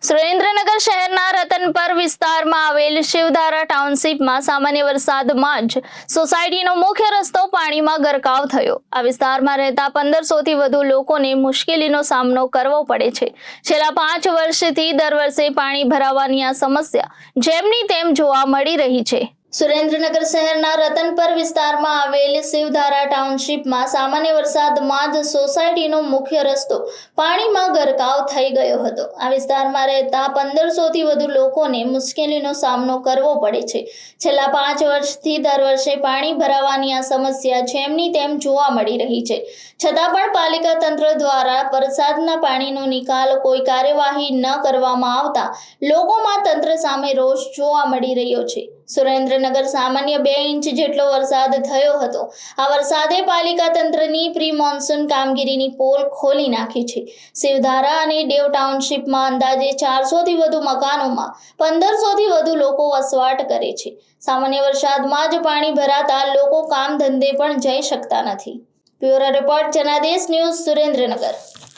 સુરેન્દ્રનગર શહેરના રતનપર વિસ્તારમાં આવેલ શિવધારા ટાઉનશીપમાં સામાન્ય વરસાદમાં જ સોસાયટીનો મુખ્ય રસ્તો પાણીમાં ગરકાવ થયો। આ વિસ્તારમાં રહેતા 1500 થી વધુ લોકોને મુશ્કેલીનો સામનો કરવો પડે છે। છેલ્લા 5 વર્ષથી દર વર્ષે પાણી ભરાવાની આ સમસ્યા જેમની તેમ જોવા મળી રહી છે। સુરેન્દ્રનગર શહેરના રતનપર વિસ્તારમાં આવેલ શિવધારા ટાઉનશીપમાં સામાન્ય વરસાદમાં જ સોસાયટીનો મુખ્ય રસ્તો પાણીમાં ગરકાવ થઈ ગયો હતો। આ વિસ્તારમાં રહેતા 1500 થી વધુ લોકોને મુશ્કેલીનો સામનો કરવો પડે છે। છેલ્લા 5 વર્ષથી દર વર્ષે પાણી ભરાવાની આ સમસ્યા જેમની તેમ જોવા મળી રહી છે। છતાં પણ પાલિકા તંત્ર દ્વારા વરસાદના પાણીનો નિકાલ કોઈ કાર્યવાહી ન કરવામાં આવતા લોકોમાં તંત્ર સામે રોષ જોવા મળી રહ્યો છે। સુરેન્દ્રનગર સામાન્ય 2 ઇંચ જેટલો વરસાદ થયો હતો। આ વરસાદે પાલિકા તંત્રની પ્રી મોન્સૂન કામગીરીની પોલ ખોલી નાખી છે। શિવધારા અને દેવ ટાઉનશીપમાં અંદાજે 400 થી વધુ મકાનોમાં 1500 થી વધુ લોકો વસવાટ કરે છે। સામાન્ય વરસાદમાં જ પાણી ભરાતા લોકો કામ ધંધે પણ જઈ શકતા નથી। Bureau report Janadesh news Surendranagar.